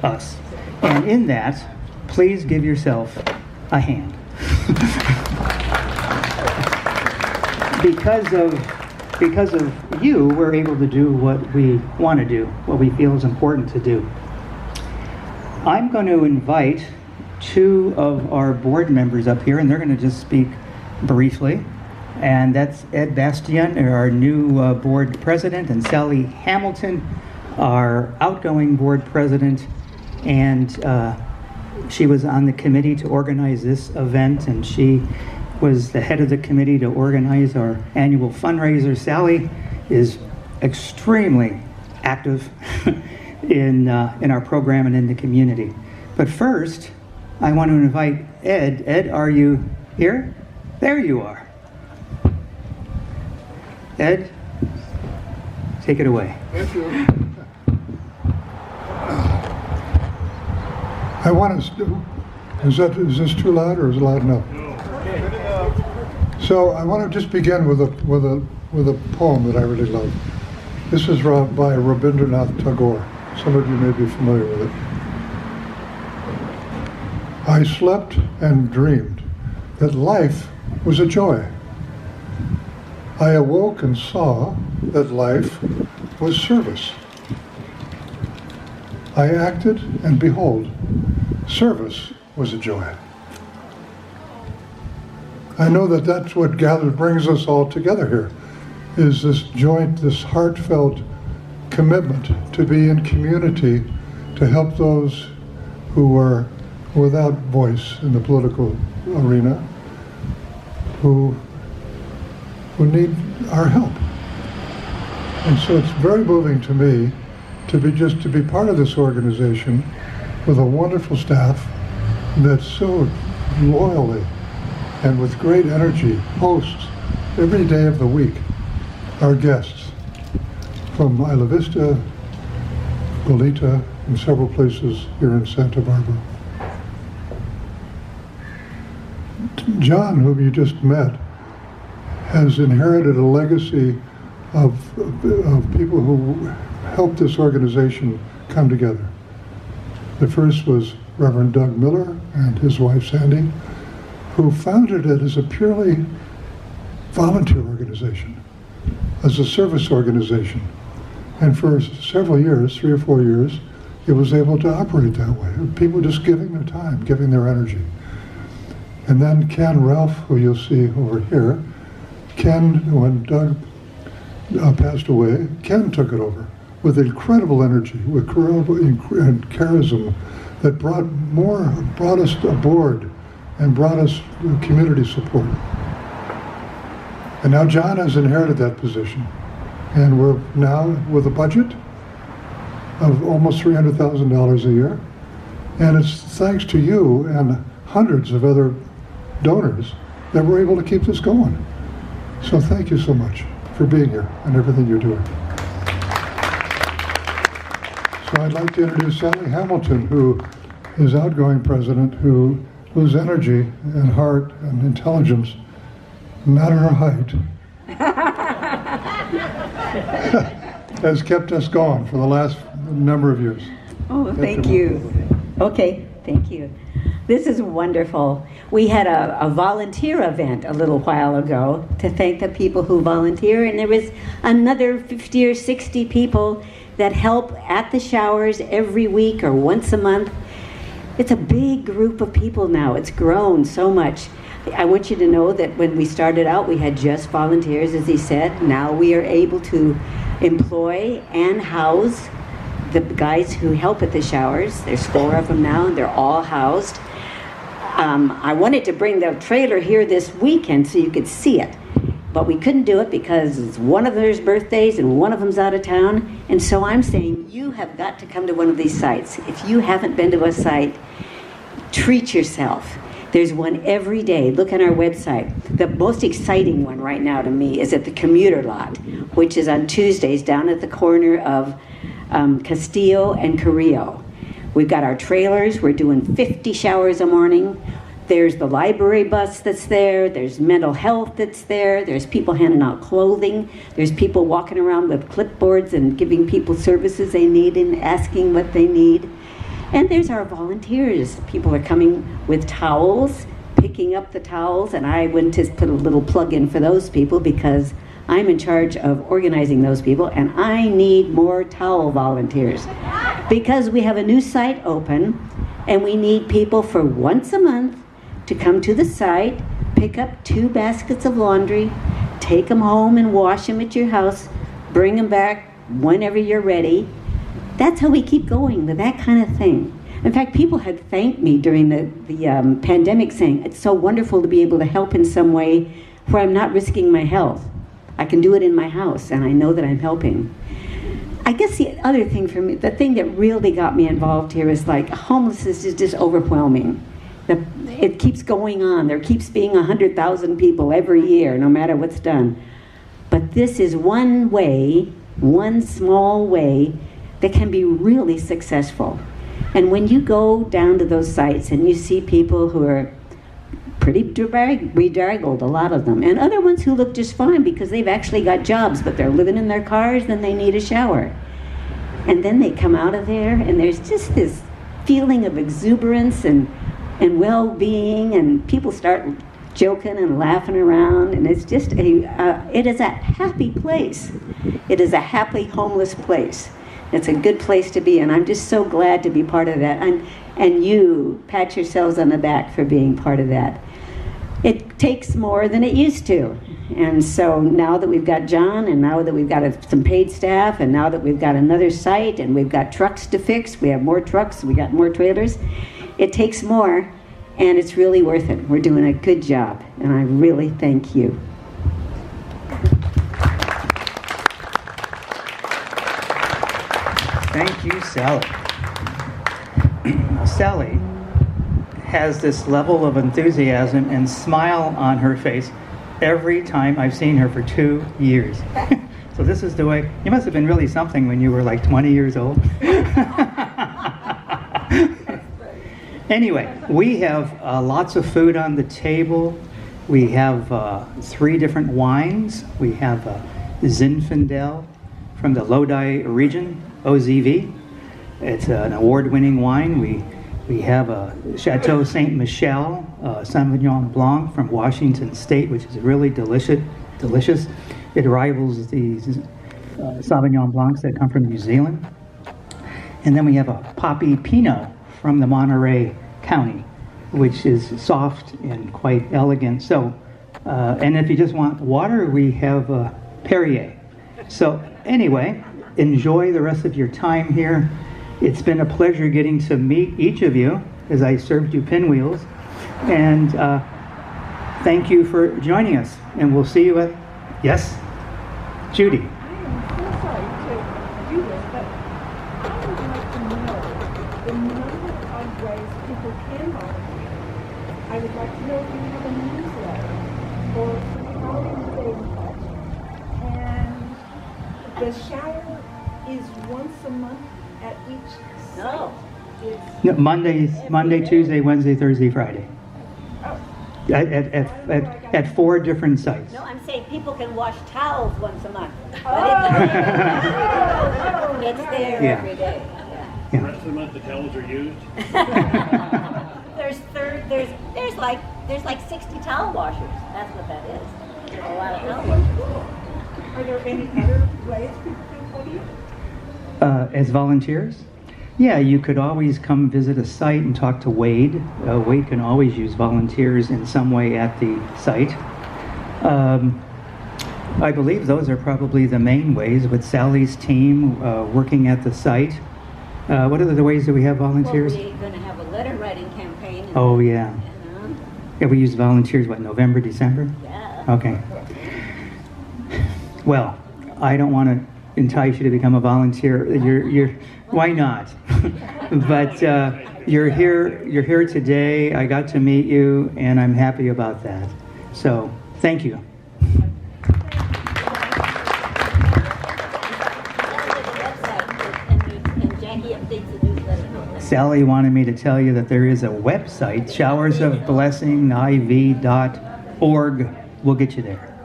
us. And in that, please give yourself a hand. Because of you, we're able to do what we want to do, what we feel is important to do. I'm going to invite two of our board members up here, and they're going to just speak briefly. And that's Ed Bastian, our new board president, and Sally Hamilton, our outgoing board president. And she was on the committee to organize this event, and she was the head of the committee to organize our annual fundraiser. Sally is extremely active in our program and in the community. But first, I want to invite Ed. Ed, are you here? There you are. Ed, take it away. Thank you. I want to. Is this too loud or is it loud enough? So I want to just begin with a poem that I really love. This is by Rabindranath Tagore. Some of you may be familiar with it. I slept and dreamed that life was a joy. I awoke and saw that life was service. I acted, and behold, service was a joy. I know that that's what brings us all together here, is this joint, this heartfelt commitment to be in community, to help those who are without voice in the political arena, who need our help. And so it's very moving to me to be part of this organization with a wonderful staff that so loyally and with great energy hosts every day of the week our guests from Isla Vista, Goleta, and several places here in Santa Barbara. John, whom you just met, has inherited a legacy of people who helped this organization come together. The first was Reverend Doug Miller and his wife Sandy, who founded it as a purely volunteer organization, as a service organization. And for several years, 3 or 4 years, it was able to operate that way. People just giving their time, giving their energy. And then Ken Ralph, who you'll see over here, Ken, when Doug passed away, Ken took it over with incredible energy, with and charisma that brought us aboard and brought us community support. And now John has inherited that position. And we're now with a budget of almost $300,000 a year. And it's thanks to you and hundreds of other donors that we're able to keep this going. So thank you so much for being here and everything you're doing. So I'd like to introduce Sally Hamilton, who is outgoing president, whose energy and heart and intelligence, no matter her height, has kept us going for the last number of years. Oh, thank you. Okay, thank you. This is wonderful. We had a volunteer event a little while ago to thank the people who volunteer, and there was another 50 or 60 people that help at the showers every week or once a month. It's a big group of people now. It's grown so much. I want you to know that when we started out, we had just volunteers, as he said. Now we are able to employ and house the guys who help at the showers. There's 4 of them now, and they're all housed. I wanted to bring the trailer here this weekend so you could see it, but we couldn't do it because it's one of their birthdays and one of them's out of town. And so I'm saying you have got to come to one of these sites. If you haven't been to a site, treat yourself. There's one every day. Look on our website. The most exciting one right now to me is at the commuter lot, which is on Tuesdays down at the corner of Castillo and Carrillo. We've got our trailers. We're doing 50 showers a morning. There's the library bus that's there. There's mental health that's there. There's people handing out clothing. There's people walking around with clipboards and giving people services they need and asking what they need. And there's our volunteers. People are coming with towels, picking up the towels, and I went to put a little plug in for those people because I'm in charge of organizing those people, and I need more towel volunteers because we have a new site open, and we need people for once a month to come to the site, pick up 2 baskets of laundry, take them home and wash them at your house, bring them back whenever you're ready. That's how we keep going with that kind of thing. In fact, people had thanked me during the pandemic saying, it's so wonderful to be able to help in some way where I'm not risking my health. I can do it in my house, and I know that I'm helping. I guess the other thing for me, the thing that really got me involved here is like homelessness is just overwhelming. It keeps going on. There keeps being 100,000 people every year, no matter what's done. But this is one way, one small way, that can be really successful. And when you go down to those sites and you see people who are pretty bedraggled, a lot of them, and other ones who look just fine because they've actually got jobs, but they're living in their cars and they need a shower. And then they come out of there and there's just this feeling of exuberance and well-being, and people start joking and laughing around, and it's just it is a happy place. It is a happy homeless place. It's a good place to be, and I'm just so glad to be part of that. And you pat yourselves on the back for being part of that. It takes more than it used to. And so now that we've got John, and now that we've got some paid staff, and now that we've got another site, and we've got trucks to fix, we have more trucks, we got more trailers, it takes more, and it's really worth it. We're doing a good job, and I really thank you. Thank you, Sally. Sally has this level of enthusiasm and smile on her face every time I've seen her for 2 years. So this is the way, you must have been really something when you were like 20 years old. Anyway, we have lots of food on the table. We have 3 different wines. We have Zinfandel from the Lodi region, OZV. It's an award-winning wine. We have a Chateau Saint Michel Sauvignon Blanc from Washington State, which is really delicious. It rivals the Sauvignon Blancs that come from New Zealand. And then we have a Poppy Pinot from the Monterey County, which is soft and quite elegant. So, and if you just want water, we have Perrier. So anyway, enjoy the rest of your time here. It's been a pleasure getting to meet each of you as I served you pinwheels. And thank you for joining us. And we'll see you at, yes, Judy. I am so sorry to do this, but I would like to know the number of ways people can volunteer. I would like to know if you have a newsletter or how you stay in touch. And the shower is once a month at each site. No. It's No, Monday, Tuesday, Wednesday, Thursday, Friday. oh, At 4 different sites. No, I'm saying people can wash towels once a month. It's there Yeah. every day. The rest of the month the towels are used. There's like 60 towel washers. That's what that is. There's a lot of towel washers. are there any other ways people can help you? As volunteers? Yeah, you could always come visit a site and talk to Wade. Wade can always use volunteers in some way at the site. I believe those are probably the main ways, with Sally's team working at the site. What are the ways that we have volunteers? Well, we're going to have a letter writing campaign. Oh, yeah. Yeah, we use volunteers, what, November, December? Yeah. Okay. Well, I don't want to entice you to become a volunteer. You're why not? But you're here today. I got to meet you, and I'm happy about that. So, thank you. Sally wanted me to tell you that there is a website, showersofblessingiv.org. We'll get you there.